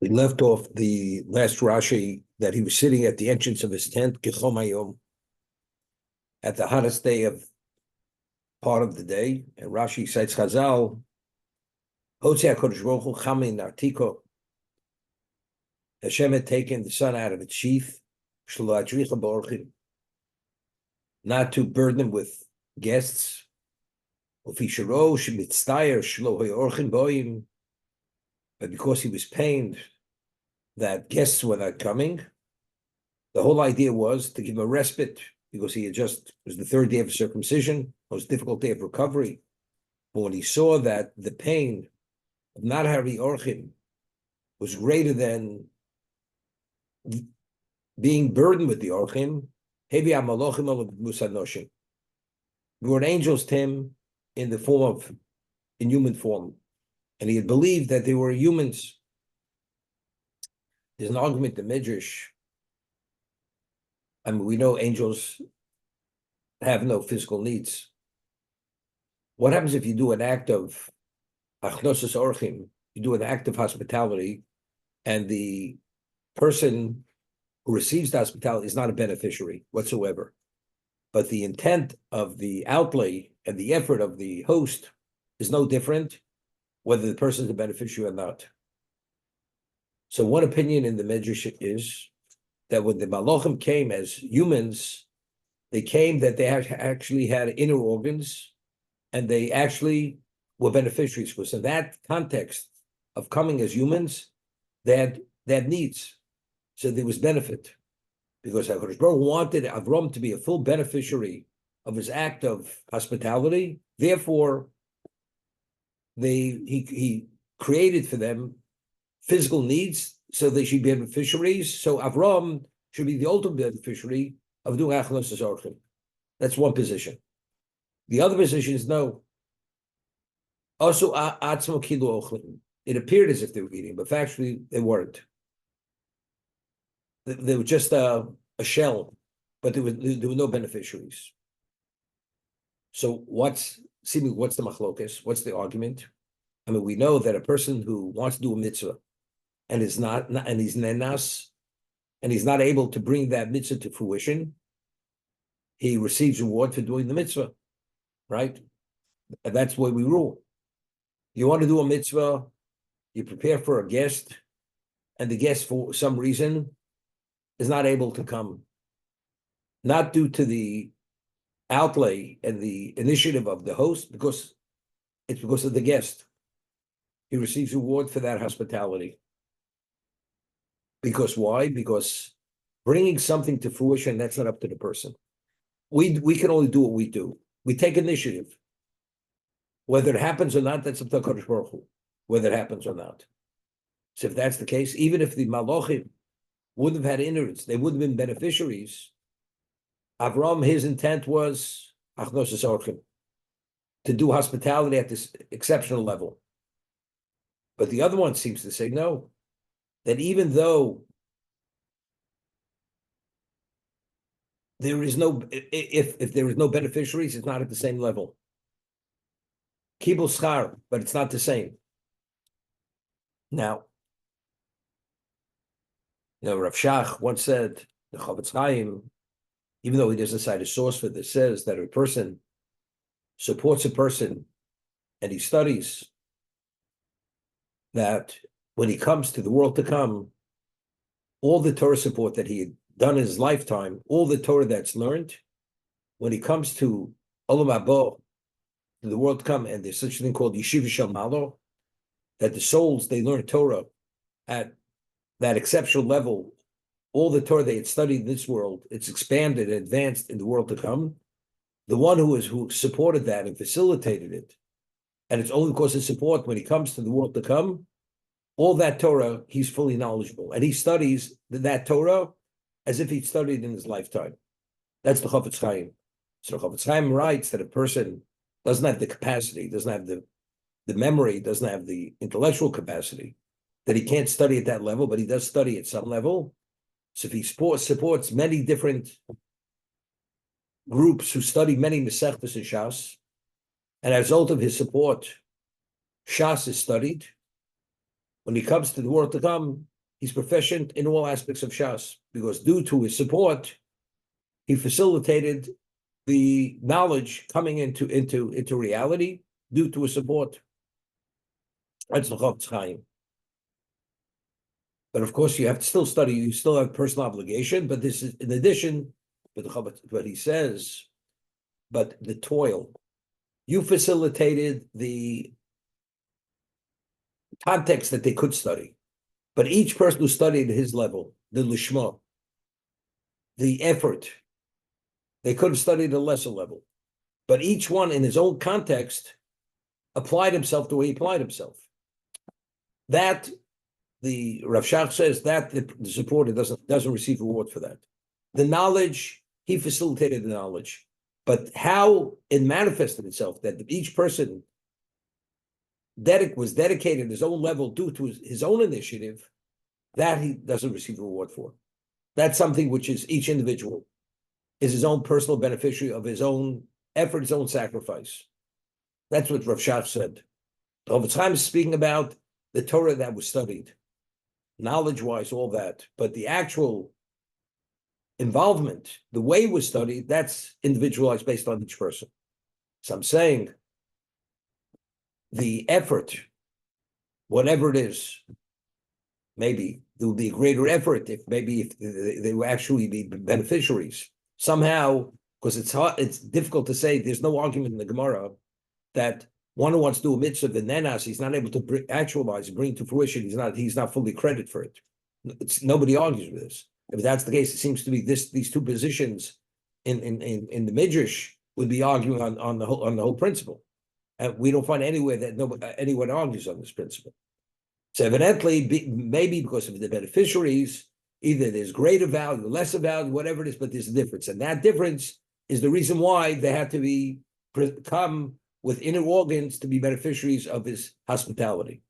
We left off the last Rashi that he was sitting at the entrance of his tent, Kichomayom, at the hottest day of part of the day. And Rashi cites Chazal, Hotzi HaKadosh Baruch Hu Chamin Artiko. Hashem had taken the sun out of its sheath, not to burden him with guests. But because he was pained that guests were not coming, the whole idea was to give him a respite, because he had just, it was the third day of circumcision, most difficult day of recovery. But when he saw that the pain of not having orchim was greater than being burdened with the orchim, the word angels to him in human form, and he had believed that they were humans. There's an argument in Midrash. I mean, we know angels have no physical needs. What happens if you do an act of achnosus orchim, you do an act of hospitality, and the person who receives the hospitality is not a beneficiary whatsoever, but the intent of the outlay and the effort of the host is no different, whether the person is a beneficiary or not. So one opinion in the Midrash is that when the Malachim came as humans, they came that they actually had inner organs, and they actually were beneficiaries. Because in that context of coming as humans, they had needs. So there was benefit. Because HaKadosh Baruch Hu wanted Avram to be a full beneficiary of his act of hospitality. Therefore, he created for them physical needs, so they should be beneficiaries. So Avram should be the ultimate beneficiary of doing achnos orchim. That's one position. The other position is no. Also, atzmo kilu ochlim. It appeared as if they were eating, but factually they weren't. They were just a shell, but there were no beneficiaries. So what's the machlokes? What's the argument? I mean, we know that a person who wants to do a mitzvah and is not and he's nenas, and he's not able to bring that mitzvah to fruition, he receives reward for doing the mitzvah, right? And that's why we rule. You want to do a mitzvah, you prepare for a guest, and the guest, for some reason, is not able to come, not due to the outlay and the initiative of the host, because it's because of the guest. He receives reward for that hospitality. Because why? Because bringing something to fruition, that's not up to the person. We can only do what we do. We take initiative. Whether it happens or not, that's up to HaKadosh Baruch Hu, whether it happens or not. So if that's the case, even if the Malachim wouldn't have had innards, they wouldn't have been beneficiaries. Avram, his intent was achnosus orchim, to do hospitality at this exceptional level. But the other one seems to say no, that even though there is no, if there is no beneficiaries, it's not at the same level. Kibul schar, but it's not the same. Now, Rav Shach once said, the Chavetz Chaim, even though he doesn't cite a source for this, says that a person supports a person and he studies, that when he comes to the world to come, all the Torah support that he had done in his lifetime, all the Torah that's learned, when he comes to Olam Haba, to the world to come, and there's such a thing called Yeshiva Shel Malo, that the souls, they learn Torah at that exceptional level. All the Torah they had studied in this world, it's expanded and advanced in the world to come. The one who supported that and facilitated it, and it's only because of support, when he comes to the world to come, all that Torah, he's fully knowledgeable. And he studies that Torah as if he'd studied in his lifetime. That's the Chavetz Chaim. So Chavetz Chaim writes that a person doesn't have the capacity, doesn't have the memory, doesn't have the intellectual capacity, that he can't study at that level, but he does study at some level. So if he supports many different groups who study many Masechtas and Shas, and as a result of his support, Shas is studied, when he comes to the world to come, he's proficient in all aspects of Shas, because due to his support, he facilitated the knowledge coming into reality due to his support. That's the Chofetz Chaim. But of course, you have to still study. You still have personal obligation. But this is in addition. But he says, but the toil, you facilitated the context that they could study. But each person who studied at his level, the lishma, the effort, they could have studied at a lesser level. But each one in his own context applied himself the way he applied himself. That the Rav Shach says that the supporter doesn't receive reward for that. The knowledge, he facilitated the knowledge. But how it manifested itself, that each person was dedicated at his own level due to his own initiative, that he doesn't receive reward for. That's something which is each individual is his own personal beneficiary of his own effort, his own sacrifice. That's what Rav Shach said. Over time, speaking about the Torah that was studied, knowledge-wise, all that, but the actual involvement, the way it was studied, that's individualized based on each person. So I'm saying the effort, whatever it is, maybe there will be a greater effort if they will actually be beneficiaries somehow, because it's difficult to say. There's no argument in the Gemara that one who wants to do a mitzvah, the nenas, he's not able to actualize, bring to fruition. He's not fully credited for it. Nobody argues with this. If that's the case, it seems to be these two positions in the Midrash would be arguing on the whole principle, and we don't find anywhere that anyone argues on this principle. So evidently, maybe because of the beneficiaries, either there's greater value, lesser value, whatever it is, but there's a difference, and that difference is the reason why they had to come with inner organs to be beneficiaries of his hospitality.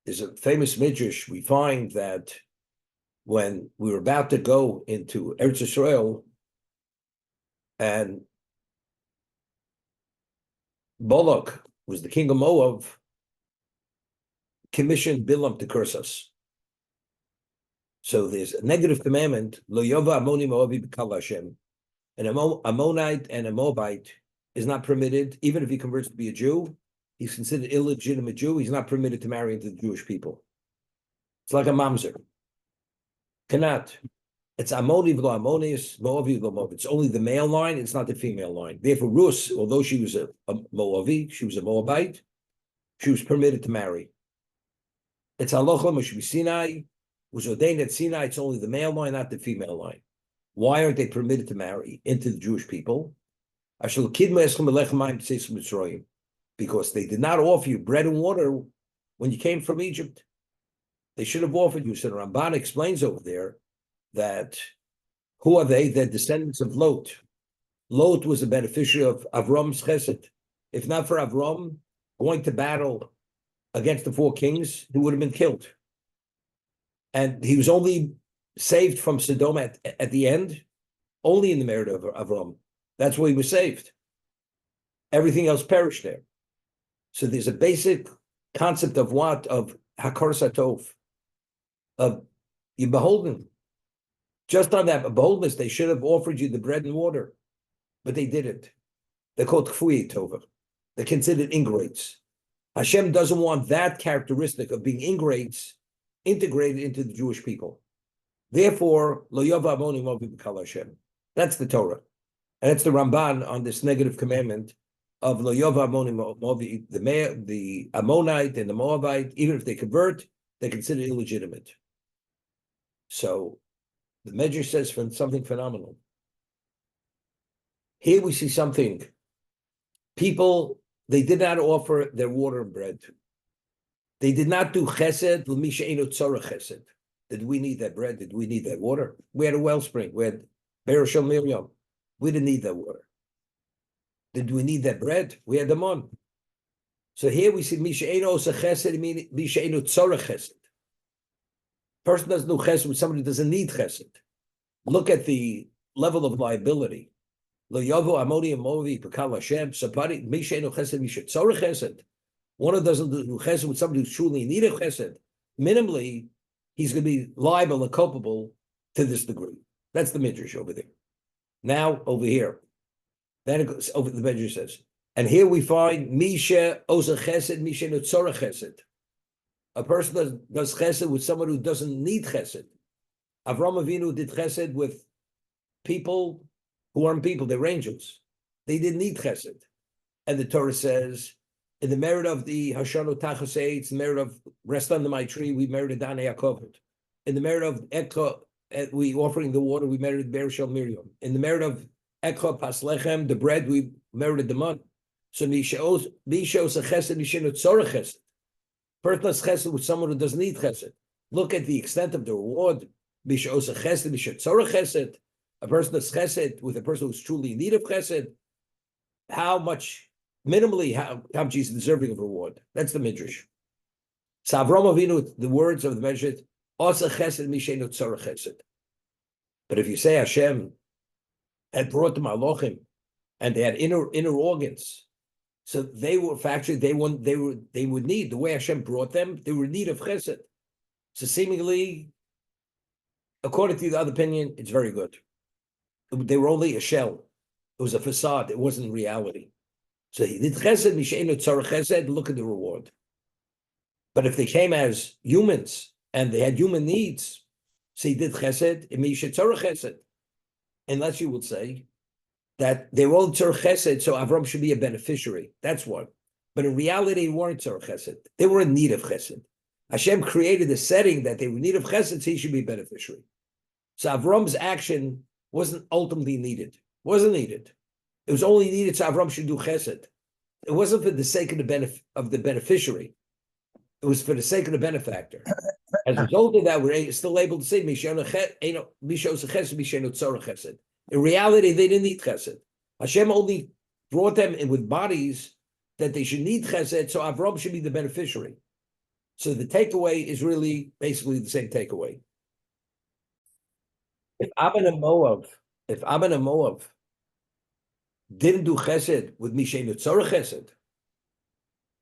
There's a famous midrash. We find that when we were about to go into Eretz Yisrael, and Balak was the king of Moab, commissioned Bilam to curse us. So there's a negative commandment, Lo Yova Amoni Moabi B'Kal Hashem. An Ammonite and a Moabite is not permitted, even if he converts to be a Jew, he's considered illegitimate Jew, he's not permitted to marry into the Jewish people. It's like a mamzer. Cannot. It's Ammoni v'lo Ammonius, Moavi v'lo Moav. It's only the male line, it's not the female line. Therefore, Rus, although she was a Moavi, she was a Moabite, she was permitted to marry. It's Halacha Moshe Sinai, was ordained at Sinai, it's only the male line, not the female line. Why aren't they permitted to marry into the Jewish people? Because they did not offer you bread and water when you came from Egypt. They should have offered you. So the Ramban explains over there that who are they? They're descendants of Lot. Lot was a beneficiary of Avram's Chesed. If not for Avram going to battle against the four kings, he would have been killed. And he was only saved from Sodom at the end, only in the merit of Avram. That's where he was saved. Everything else perished there. So there's a basic concept of what? Of Hakar Satov, of you're beholden. Just on that beholdenness, they should have offered you the bread and water, but they didn't. They're called Kfuyei Tova. They're considered ingrates. Hashem doesn't want that characteristic of being ingrates integrated into the Jewish people. Therefore, Lo Yova Amoni Moavi B'Kal Hashem. That's the Torah. And that's the Ramban on this negative commandment of Lo Yova Amoni Moavi, the Ammonite and the Moabite, even if they convert, they're considered illegitimate. So the Medrash says something phenomenal. Here we see something. People, they did not offer their water and bread. They did not do chesed, l'misha eino tzorech chesed. Did we need that bread? Did we need that water? We had a wellspring. We had Be'er Shel Miriam. We didn't need that water. Did we need that bread? We had them on. So here we see misha eino osa chesed, misha eino tzorech chesed. Person doesn't do chesed with somebody who doesn't need chesed. Look at the level of liability. Lo yavo amoni amovi b'kal Hashem sapari misha eino chesed misha tzorech chesed. One who doesn't do chesed with somebody who's truly in need of chesed. minimally, he's going to be liable and culpable to this degree. That's the midrash over there. Now, over here, then it goes over the midrash says, and here we find Misha Oza Chesed, Misha Nutzora Chesed. A person does Chesed with someone who doesn't need Chesed. Avram Avinu did Chesed with people who aren't people, they're angels. They didn't need Chesed. And the Torah says, in the merit of the Hashanu Tachasei, it's the merit of rest under my tree, we merited Dan Yaakov. In the merit of Ekha, we offering the water, we merited Bereshel Miriam. In the merit of Ekha Paslechem, the bread, we merited the mud. So Mishos a Chesed, Mishinot Tzorah Chesed. Person does Chesed with someone who doesn't need Chesed. Look at the extent of the reward. Mishos a Chesed, Mishinot Tzorah Chesed. A person does Chesed with a person who's truly in need of Chesed. How much, minimally, how much he's deserving of reward. That's the midrash. So Avram Avinu, the words of the midrash, Osa Chesed, Mishinot Tzorah Chesed. But if you say Hashem had brought them Alochim and they had inner organs, so they were factually they would need the way Hashem brought them. They were in need of Chesed. So seemingly, according to the other opinion, it's very good. They were only a shell. It was a facade. It wasn't reality. So he did Chesed, Misheinu Tzarech Chesed. Look at the reward. But if they came as humans and they had human needs, so he did Chesed, Mishe Tzarech Chesed. Unless you would say that they were all Tzarech Chesed, so Avram should be a beneficiary. That's one. But in reality, they weren't Tzarech Chesed. They were in need of Chesed. Hashem created a setting that they were in need of Chesed, so he should be a beneficiary. So Avram's action wasn't ultimately needed. Wasn't needed. It was only needed so Avram should do Chesed. It wasn't for the sake of the beneficiary. It was for the sake of the benefactor. As a result of that, we're still able to say in reality, they didn't need Chesed. Hashem only brought them in with bodies that they should need Chesed, so Avram should be the beneficiary. So the takeaway is really basically the same takeaway. If Ammon and Moab didn't do Chesed with Misheinu Tzorah Chesed,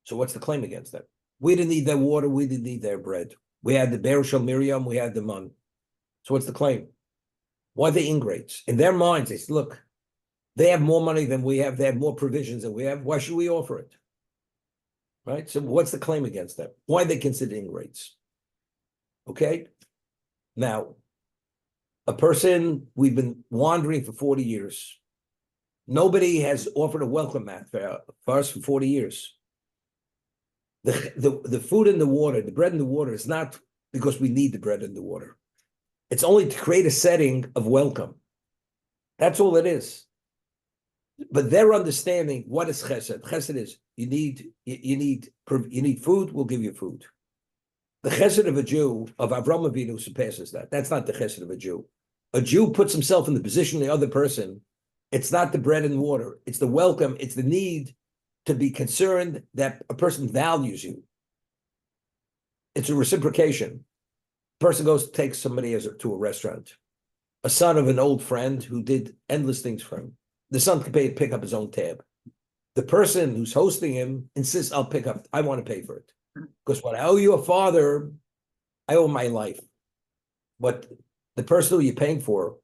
so what's the claim against them? We didn't need their water, we didn't need their bread. We had the Bereshel Miriam, we had the man. So what's the claim? Why are they ingrates? In their minds, they say, look, they have more money than we have, they have more provisions than we have. Why should we offer it? Right? So what's the claim against them? Why are they considered ingrates? Okay? Now, a person, we've been wandering for 40 years. Nobody has offered a welcome mat for us for 40 years. The food and the water, the bread and the water is not because we need the bread and the water. It's only to create a setting of welcome. That's all it is. But their understanding, what is Chesed? Chesed is you need food, we'll give you food. The Chesed of a Jew, of Avram Avinu, surpasses that. That's not the Chesed of a Jew. A Jew puts himself in the position of the other person. It's not the bread and water. It's the welcome. It's the need to be concerned that a person values you. It's a reciprocation. A person goes to take somebody to a restaurant. A son of an old friend who did endless things for him. The son can pick up his own tab. The person who's hosting him insists, I want to pay for it. Because when I owe you a father, I owe my life. But the person who you're paying for,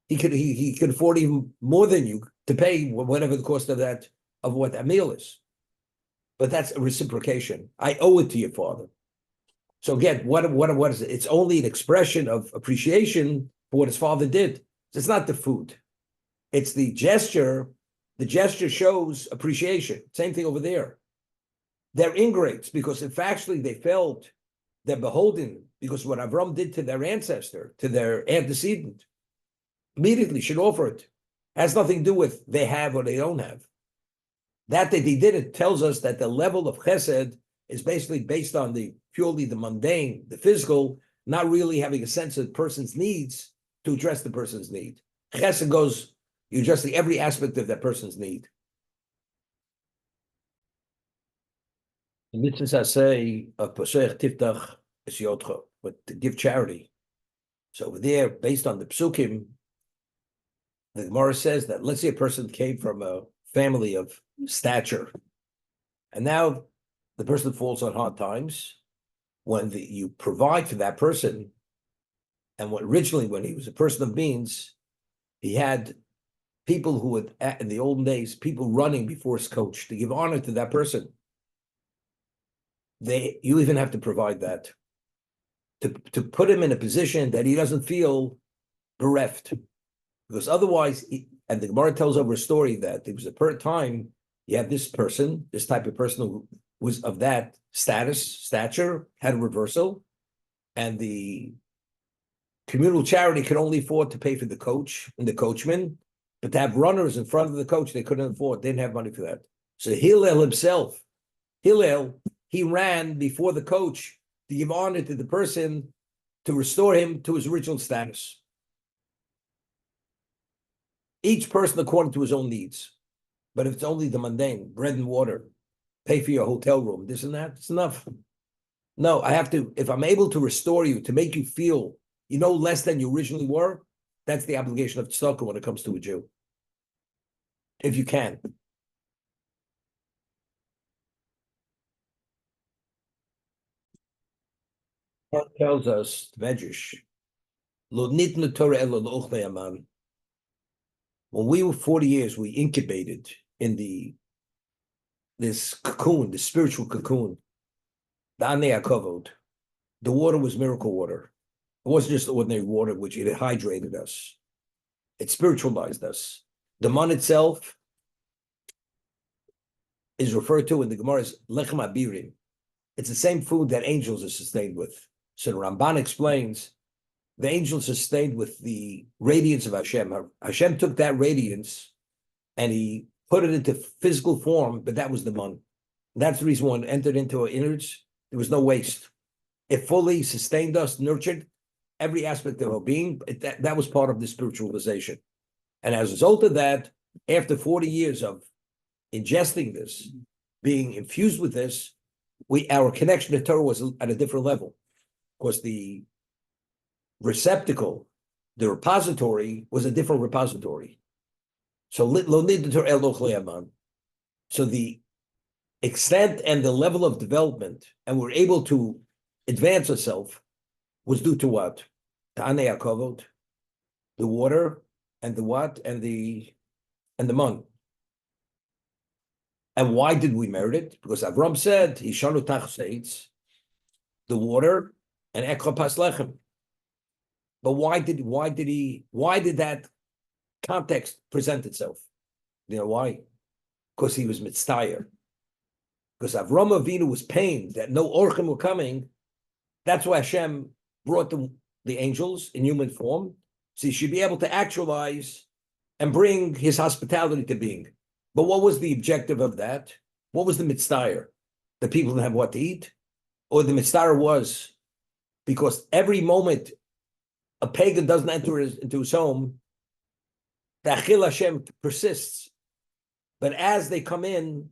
he could afford even more than you to pay whatever the cost of what that meal is. But that's a reciprocation. I owe it to your father. So again, what is it? It's only an expression of appreciation for what his father did. It's not the food. It's the gesture. The gesture shows appreciation. Same thing over there. They're ingrates because factually they felt they're beholden because what Avram did to their ancestor, to their antecedent, immediately should offer it. Has nothing to do with they have or they don't have. That they did it tells us that the level of Chesed is basically based on purely the mundane, the physical, not really having a sense of the person's needs to address the person's need. Chesed goes, you address every aspect of that person's need. Mitzvah say Posech Tiftach Es Yotcha, but to give charity. So over there, based on the psukim, the Gemara says that let's say a person came from a family of stature, and now the person falls on hard times. when you provide for that person, and originally when he was a person of means, he had people who would, in the olden days, people running before his coach to give honor to that person. You even have to provide that to put him in a position that he doesn't feel bereft, because otherwise, and the Gemara tells over a story that there was a time you had this person, this type of person who was of that stature, had a reversal, and the communal charity could only afford to pay for the coach and the coachman, but to have runners in front of the coach, they couldn't afford, they didn't have money for that. So Hillel himself, he ran before the coach to give honor to the person, to restore him to his original status. Each person according to his own needs. But if it's only the mundane, bread and water, pay for your hotel room, this and that, it's enough. No, I have to, if I'm able to restore you, to make you feel, less than you originally were, that's the obligation of tzedakah when it comes to a Jew. If you can. It tells us, Medrash, when we were 40 years, we incubated in this cocoon, the spiritual cocoon, the Anei HaKavod. The water was miracle water. It wasn't just ordinary water, which it hydrated us. It spiritualized us. The man itself is referred to in the Gemara as lechem abirim. It's the same food that angels are sustained with. So the Ramban explains, the angels are sustained with the radiance of Hashem. Hashem took that radiance and he put it into physical form, but that was the man. That's the reason when it entered into our innards, there was no waste. It fully sustained us, nurtured every aspect of our being. That was part of the spiritualization. And as a result of that, after 40 years of ingesting this, being infused with this, our connection to Torah was at a different level. Of course, the receptacle, the repository, was a different repository. So the extent and the level of development, and we're able to advance ourselves, was due to what? The Anei HaKavod, the water, and the what? And the man. And why did we merit it? Because Avram said, Hishanu Tachseitz, the water, and Ekha Pas Lechem. But why did that context present itself? You know why? Because he was mitztayer. Because Avram Avinu was pained that no orchim were coming. That's why Hashem brought the angels in human form, so he should be able to actualize and bring his hospitality to being. But what was the objective of that? What was the mitztayer? The people didn't have what to eat? Or the mitztayer was because every moment a pagan doesn't enter into his home, the Achil Hashem persists. But as they come in,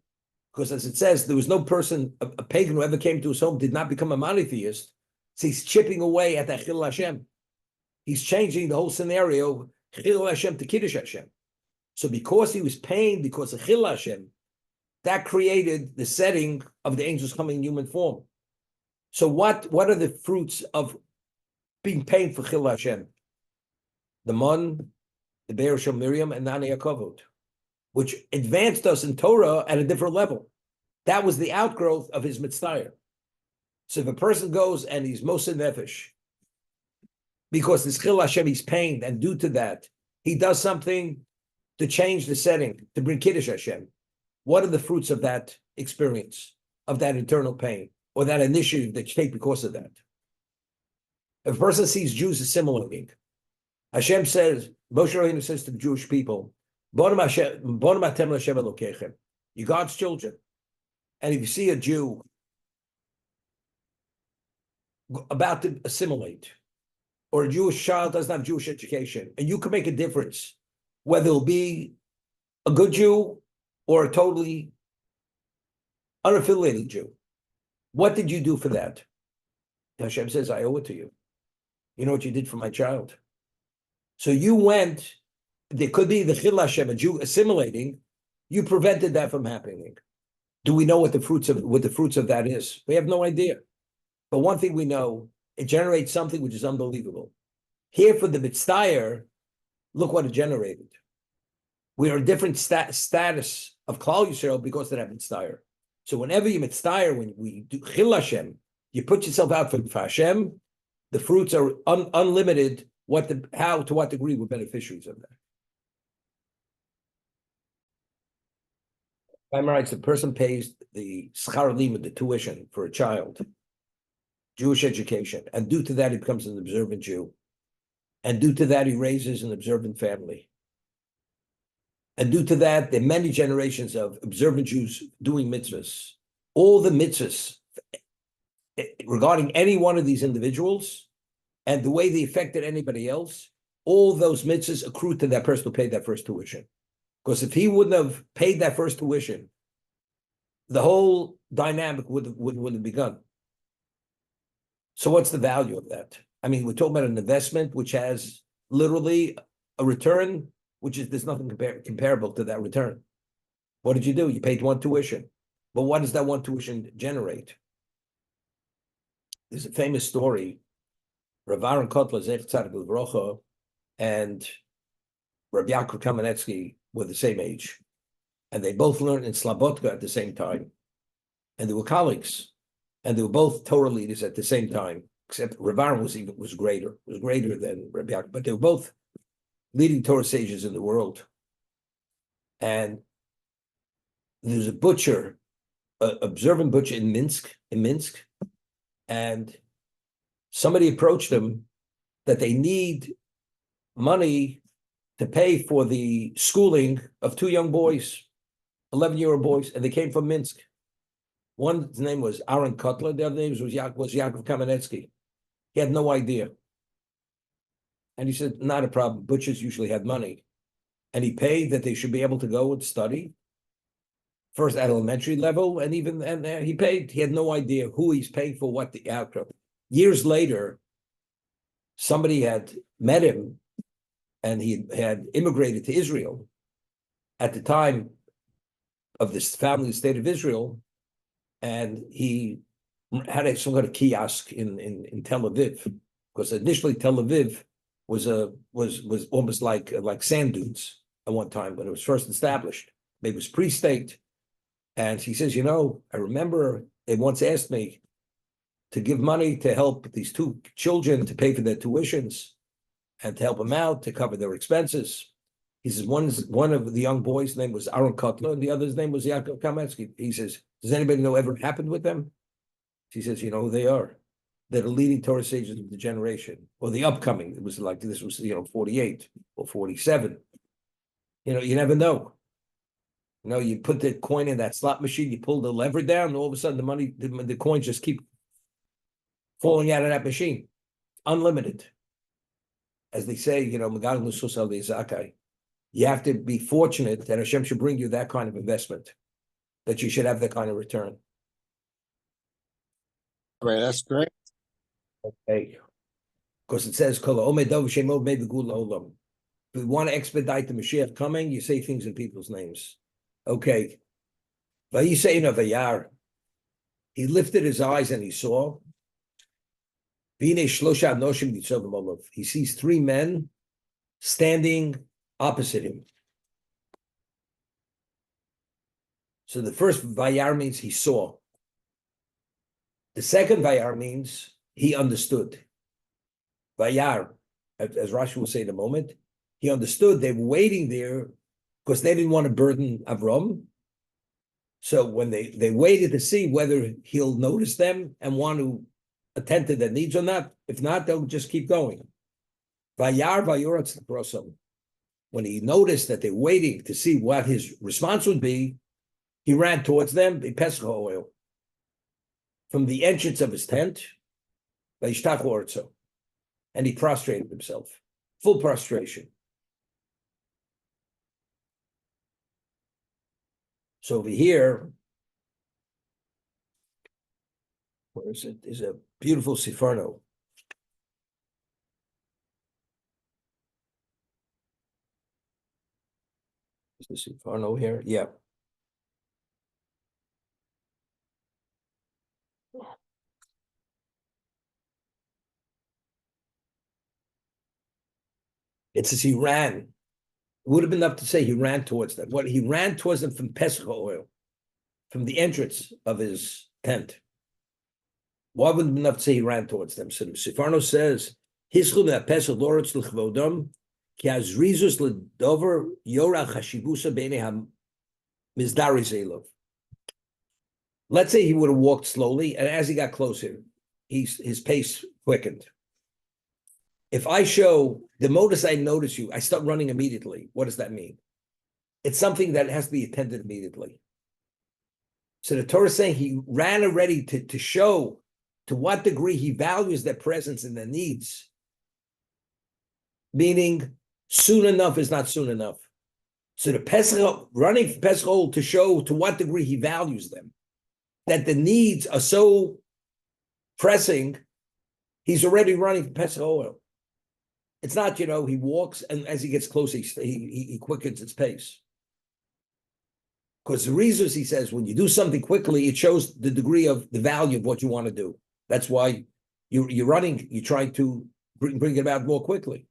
because as it says, there was no person, a pagan who ever came to his home did not become a monotheist, so he's chipping away at the Achil Hashem. He's changing the whole scenario, Achil Hashem to Kiddush Hashem. So because he was pained, because of Achil Hashem, that created the setting of the angels coming in human form. So what are the fruits of being pained for Chil Hashem? The Mon, the Be'er Shel Miriam, and Anei HaKavod, which advanced us in Torah at a different level. That was the outgrowth of his mitzvah. So if a person goes and he's Moshe Nefesh, because this Chil Hashem, he's pained, and due to that, he does something to change the setting, to bring Kiddush Hashem. What are the fruits of that experience, of that internal pain, or that initiative that you take because of that? If a person sees Jews assimilating, Hashem says, Moshe Rabbeinu says to the Jewish people, "Bonim atem l'Hashem Elokechem," you're God's children. And if you see a Jew about to assimilate, or a Jewish child doesn't have Jewish education, and you can make a difference, whether it'll be a good Jew or a totally unaffiliated Jew. What did you do for that? Hashem says, I owe it to you. You know what you did for my child? So you went, there could be the Chil Hashem, a Jew assimilating, you prevented that from happening. Do we know what the fruits of that is? We have no idea. But one thing we know, it generates something which is unbelievable. Here for the Mitzdayer, look what it generated. We are a different status of Klal Yisrael because of that Mitzdayer. So whenever you Mitzdayer, when we do Chil Hashem, you put yourself out for Hashem, the fruits are unlimited. How, to what degree we're beneficiaries of that. Writes the person pays the schar limud, the tuition for a child, Jewish education, and due to that he becomes an observant Jew, and due to that he raises an observant family, and due to that there are many generations of observant Jews doing mitzvahs. All the mitzvahs regarding any one of these individuals and the way they affected anybody else, all those mitzvahs accrue to that person who paid that first tuition. Because if he wouldn't have paid that first tuition, the whole dynamic wouldn't have begun. So what's the value of that? I mean, we're talking about an investment which has literally a return, there's nothing comparable to that return. What did you do? You paid one tuition. But what does that one tuition generate? There's a famous story. Rav Aaron Kotler, Zech Tzadik L'Vrocha, and Rabbi Yaakov Kamenetsky were the same age. And they both learned in Slabotka at the same time. And they were colleagues. And they were both Torah leaders at the same time, except Rav Aaron was greater than Rabbi Yaakov. But they were both leading Torah sages in the world. And there's a butcher, an observant butcher in Minsk, and somebody approached them that they need money to pay for the schooling of two young boys, 11-year-old boys, and they came from Minsk. One's name was Aaron Kotler, the other name was Yaakov Kamenetsky. He had no idea. And he said, not a problem. Butchers usually had money. And he paid that they should be able to go and study, first at elementary level, and he paid. He had no idea who he's paying for, what the outcome. Years later, somebody had met him, and he had immigrated to Israel at the time of this family state of Israel, and he had some kind of kiosk in Tel Aviv, because initially Tel Aviv was almost like sand dunes at one time when it was first established. It was pre-state, and he says, I remember they once asked me to give money to help these two children to pay for their tuitions and to help them out to cover their expenses. He says one of the young boys' name was Aaron Kotler, and the other's name was Yaakov Kamenetsky. He says, does anybody know ever happened with them? He says, you know who they are? They're the leading Torah sages of the generation, or the upcoming. It was like this was 48 or 47. You never know. You put the coin in that slot machine, you pull the lever down, and all of a sudden the coins just keep falling out of that machine, unlimited. As they say, you have to be fortunate that Hashem should bring you that kind of investment, that you should have that kind of return. Great, that's great. Okay. Because it says, if we want to expedite the Mashiach coming, you say things in people's names. Okay. He lifted his eyes and he saw. He sees three men standing opposite him. So the first Vayar means he saw. The second Vayar means he understood. Vayar, as Rashi will say in a moment, he understood they were waiting there because they didn't want to burden Avram. So when they waited to see whether he'll notice them and want to attend to their needs or not. If not, they'll just keep going. Vayar vayoratz l'prosam. When he noticed that they're waiting to see what his response would be, he ran towards them, pesach oil, from the entrance of his tent, vayishtach orzo, and he prostrated himself, full prostration. So over here, where is it? Is a beautiful Sifarno. Is the Sifarno here? Yeah. It says he ran. It would have been enough to say he ran towards them. What he ran towards them from Pesach oil, from the entrance of his tent. Why wouldn't it be enough to say he ran towards them? So Sifarno says, Hischum Pesach Loretz l'chvodom, ki azrizus l'dover yora chashibusa b'nei ha-mizdari zelov. Let's say he would have walked slowly, and as he got closer, his pace quickened. If I show the modus I notice you, I start running immediately. What does that mean? It's something that has to be attended immediately. So the Torah is saying he ran already to show to what degree he values their presence and their needs. Meaning, soon enough is not soon enough. So the Pesach, running for Pesach to show to what degree he values them. That the needs are so pressing, he's already running for Pesach oil. It's not, he walks, and as he gets closer, he quickens its pace. Because the reasons, he says, when you do something quickly, it shows the degree of the value of what you want to do. That's why you're running, you're trying to bring it about more quickly.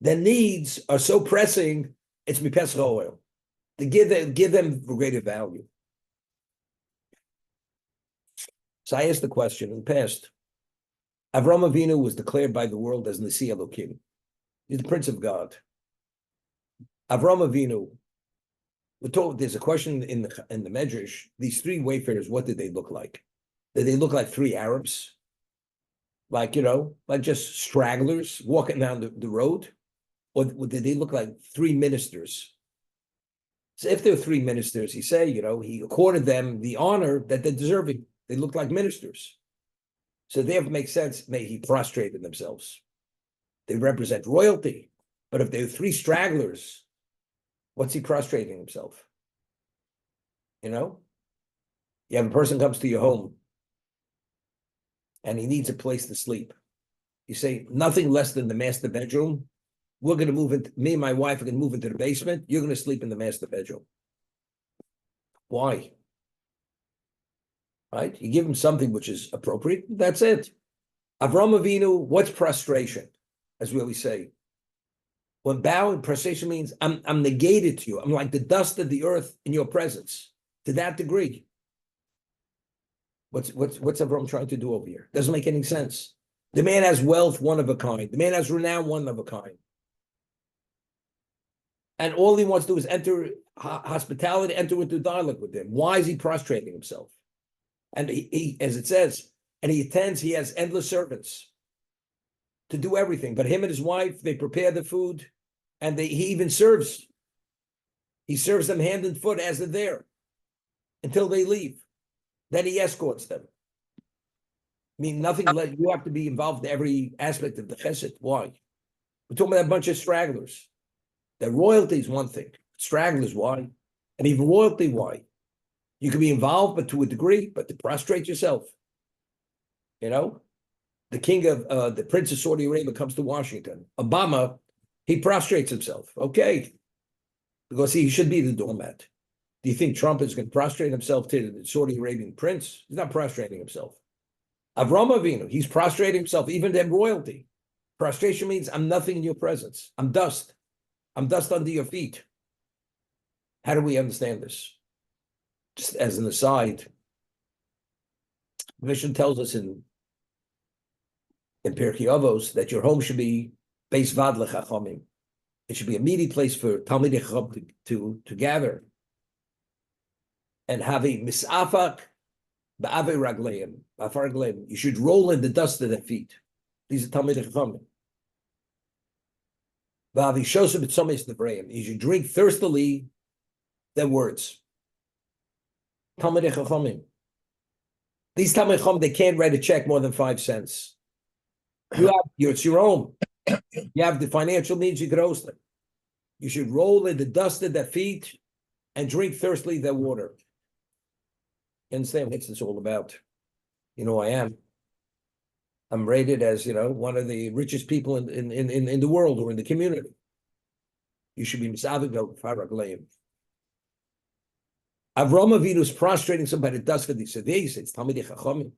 The needs are so pressing, it's Pesach oil. To give them greater value. So I asked the question in the past. Avram Avinu was declared by the world as Nasi Elokim. He's the Prince of God. Avram Avinu. We're told there's a question in the Medrash. These three wayfarers, what did they look like? Did they look like three Arabs? Like just stragglers walking down the road, or did they look like three ministers? So if they're three ministers, he accorded them the honor that they're deserving. They look like ministers. So therefore, it makes sense. He prostrated themselves. They represent royalty. But if they're three stragglers, what's he prostrating himself? You have a person comes to your home and he needs a place to sleep. You say, nothing less than the master bedroom. We're going to move into, me and my wife are going to move into the basement. You're going to sleep in the master bedroom. Why? Right? You give him something which is appropriate. That's it. Avram Avinu, what's prostration? As we always say. When bowing, prostration means I'm negated to you. I'm like the dust of the earth in your presence. To that degree. What's Avram trying to do over here? Doesn't make any sense. The man has wealth, one of a kind. The man has renown, one of a kind. And all he wants to do is enter hospitality, enter into dialogue with him. Why is he prostrating himself? And he, as it says, and he has endless servants to do everything. But him and his wife, they prepare the food, and he even serves. He serves them hand and foot as they're there until they leave. Then he escorts them. I mean, nothing less. You have to be involved in every aspect of the chesed. Why? We're talking about a bunch of stragglers. The royalty is one thing. Stragglers, why? And even royalty, why? You can be involved, but to a degree, but to prostrate yourself. The king of the Prince of Saudi Arabia comes to Washington. Obama, he prostrates himself. Okay. Because he should be the doormat. Do you think Trump is going to prostrate himself to the Saudi Arabian prince? He's not prostrating himself. Avram Avinu, he's prostrating himself, even to royalty. Prostration means I'm nothing in your presence. I'm dust. I'm dust under your feet. How do we understand this? Just as an aside, Mishnah tells us in Pirkei Avos that your home should be beis vad lechachamim. It should be a meeting place for Talmidei Chacham to gather and have a misafak ba'ave ragleim. You should roll in the dust of their feet. These are Talmidei Chachamim. You should drink thirstily their words. Talmidei Chachamim. These Talmidei Chachamim, they can't write a check more than 5 cents. It's your own. You have the financial needs, you could host them. You should roll in the dust of their feet and drink thirstily their water. You understand what it's all about? I'm rated as, one of the richest people in the world or in the community. You should be misavik faragleim. Avram Avinu is prostrating somebody that does for these. So they say it's Talmidei Chachamim.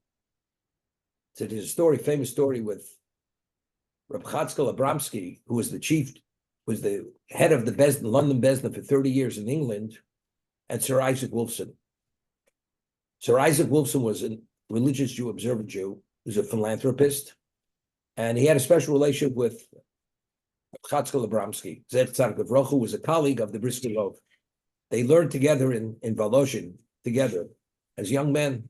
So there's a famous story with Reb Chatzkel Abramsky, who was the chief was the head of the London Besna for 30 years in England, and Sir Isaac Wolfson. Sir Isaac Wolfson was a religious Jew, observant Jew, he was a philanthropist, and he had a special relationship with Chatzkel Abramsky. Zed Tzaddik Avrocha was a colleague of the Brisker Rov. They learned together in Volozhin, together as young men.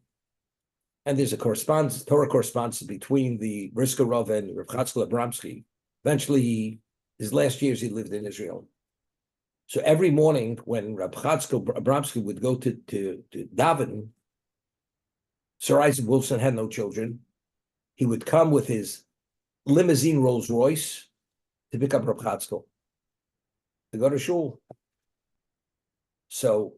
And there's a Torah correspondence between the Brisker Rov and Rav Chatzkel Abramsky. Eventually, his last years he lived in Israel. So every morning when Rav Chatzkel Abramsky would go to daven, Sir Isaac Wolfson had no children. He would come with his limousine Rolls Royce to pick up Rav Chatzkel to go to shul. So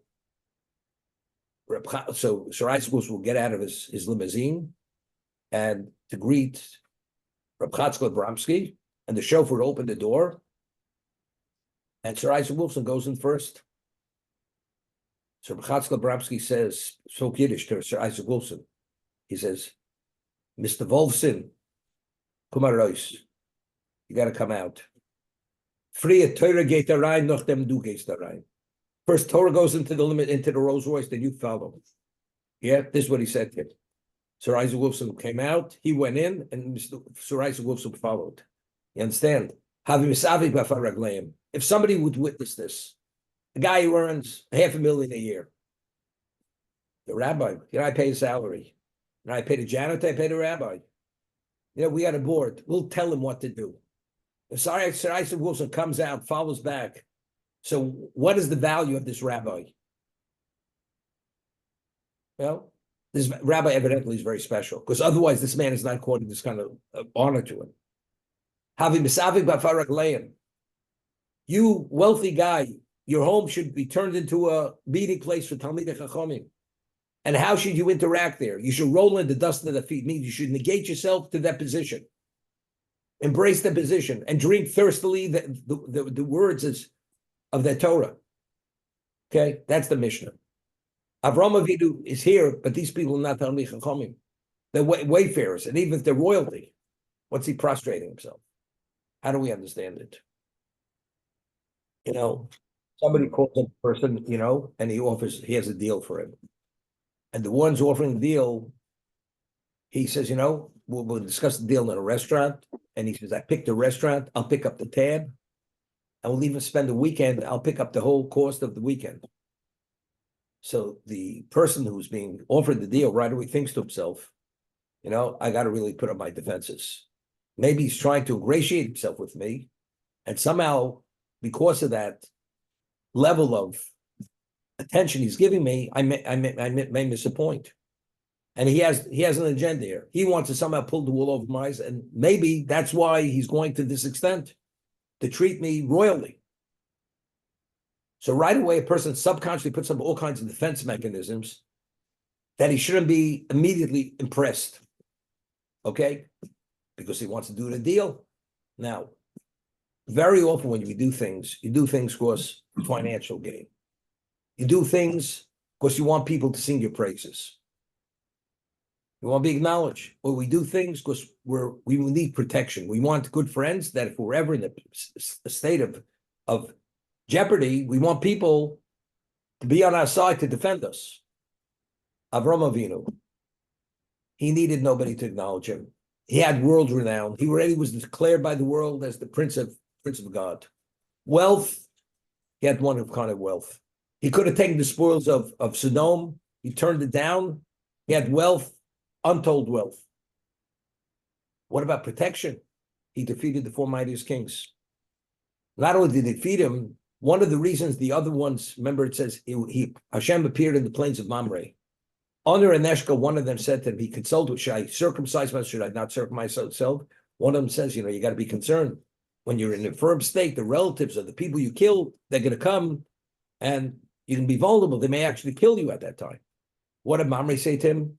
Sir Isaac Wolfson will get out of his limousine and to greet Rav Chatzkel Abramsky, and the chauffeur would open the door, and Sir Isaac Wolfson goes in first. So Rav Chatzkel Abramsky says, so Yiddish to Sir Isaac Wolfson, he says, Mr. Wolfson, come raus. You got to come out. Frie Torah geht da rein, nachdem du gehst da rein. First Torah goes into the Rolls Royce, then you follow. Yeah, this is what he said to him. Sir Isaac Wolfson came out, he went in, and Sir Isaac Wolfson followed. You understand? If somebody would witness this, a guy who earns $500,000 a year, the rabbi, I pay his salary. I pay the janitor, I pay the rabbi. We got a board. We'll tell him what to do. If Sir Isaac Wolfson comes out, follows back, so what is the value of this rabbi? Well, this rabbi evidently is very special, because otherwise this man is not according this kind of honor to him. You wealthy guy, your home should be turned into a meeting place for Talmidei Chachamim. And how should you interact there? You should roll in the dust of the feet. Means you should negate yourself to that position. Embrace the position and drink thirstily the words of the Torah. Okay, that's the Mishnah. Avraham Avinu is here, but these people are not Talmidei Chachamim. They're wayfarers, and even if they're royalty, what's he prostrating himself? How do we understand it? Somebody calls a person, and he has a deal for him. And the ones offering the deal, he says, we'll discuss the deal in a restaurant. And he says, I picked the restaurant, I'll pick up the tab. I will even spend the weekend, I'll pick up the whole cost of the weekend. So the person who's being offered the deal right away thinks to himself, I got to really put up my defenses. Maybe he's trying to ingratiate himself with me. And somehow, because of that level of attention he's giving me, I may miss a point. And he has an agenda here. He wants to somehow pull the wool over my eyes, and maybe that's why he's going to this extent, to treat me royally. So right away, a person subconsciously puts up all kinds of defense mechanisms that he shouldn't be immediately impressed. Okay? Because he wants to do the deal. Now, very often when you do things because financial gain. You do things because you want people to sing your praises. You want to be acknowledged. Or we do things because we need protection. We want good friends that if we're ever in a state of jeopardy, we want people to be on our side to defend us. Avraham Avinu, he needed nobody to acknowledge him. He had world renown. He already was declared by the world as the Prince of God. Wealth, he had one kind of wealth. He could have taken the spoils of Sodom. He turned it down. He had wealth, untold wealth. What about protection? He defeated the four mightiest kings. Not only did he defeat him, one of the reasons the other ones, remember it says, Hashem appeared in the plains of Mamre. Honor and Eshka, one of them said to him, he consulted, should I circumcise myself? Should I not circumcise myself? One of them says, you got to be concerned. When you're in a firm state, the relatives of the people you killed, they're going to come and you can be vulnerable. They may actually kill you at that time. What did Mamre say to him?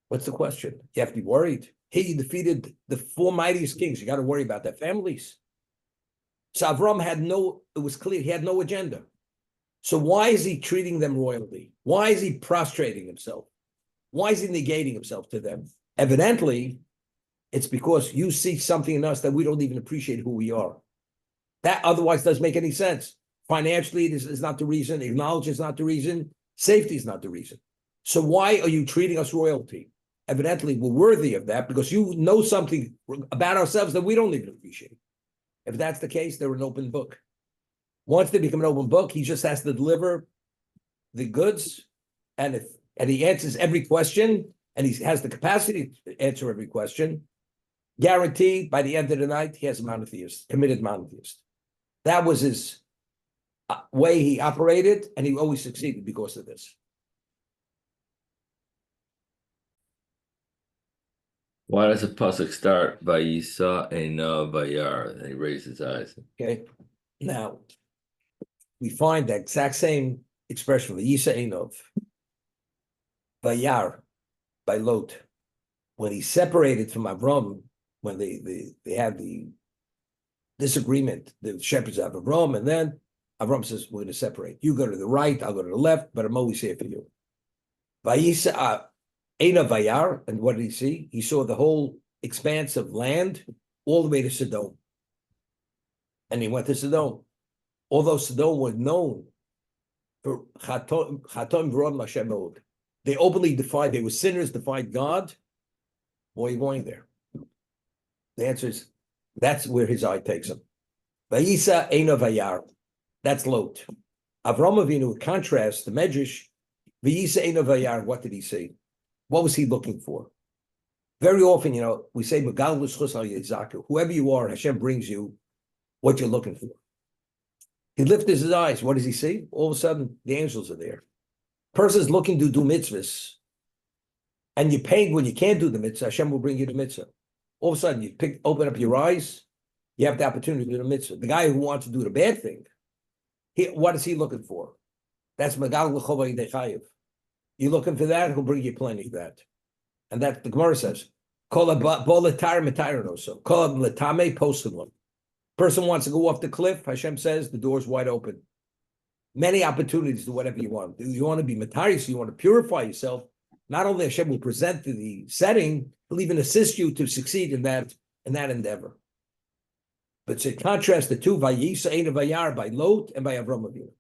What's the question? You have to be worried. He defeated the four mightiest kings. You got to worry about their families. So Avram it was clear, he had no agenda. So why is he treating them royally? Why is he prostrating himself? Why is he negating himself to them? Evidently, it's because you see something in us that we don't even appreciate who we are. That otherwise doesn't make any sense. Financially, this is not the reason. Acknowledge is not the reason. Safety is not the reason. So why are you treating us royalty? Evidently, we're worthy of that because you know something about ourselves that we don't even appreciate. If that's the case, they're an open book. Once they become an open book, he just has to deliver the goods, and he answers every question, and he has the capacity to answer every question. Guaranteed, by the end of the night, he has a monotheist, committed monotheist. That was his way he operated, and he always succeeded because of this. Why does the pasuk start by Yisa Einav Vayar? And he raised his eyes. Okay, now we find that exact same expression, Yisa Einav Vayar, by Lot, when he separated from Avram, when they had the disagreement, the shepherds of Avram, and then Avram says, we're going to separate. You go to the right, I'll go to the left, but I'm always here for you. Vayisa Einav Vayar, and what did he see? He saw the whole expanse of land all the way to Sodom. And he went to Sodom. Although Sodom was known for Chatom V'Rod Hashem Od. They openly defied, they were sinners, defied God. Why are you going there? The answer is, that's where his eye takes him. Vayisa Einav Vayar. That's Lot. Avram Avinu, in contrast, the Medrash, Vayisa Einav Vayar, what did he see? What was he looking for? Very often, we say, whoever you are, Hashem brings you what you're looking for. He lifted his eyes. What does he see? All of a sudden, the angels are there. Person's looking to do mitzvahs, and you're paying when you can't do the mitzvah, Hashem will bring you the mitzvah. All of a sudden, you open up your eyes, you have the opportunity to do the mitzvah. The guy who wants to do the bad thing, what is he looking for? That's Magal L'Chova Yidei Chayiv. You're looking for that, he'll bring you plenty of that. And that the Gemara says, Kol Bolatar Matayronoso, Kol Latame Postum. Person wants to go off the cliff, Hashem says the door's wide open. Many opportunities to do whatever you want. You want to be matarius, you want to purify yourself. Not only Hashem will present to the setting, he'll even assist you to succeed in that endeavor. But to contrast the two, Vayisa Einav Vayar, by Lot and by Avram Avinu.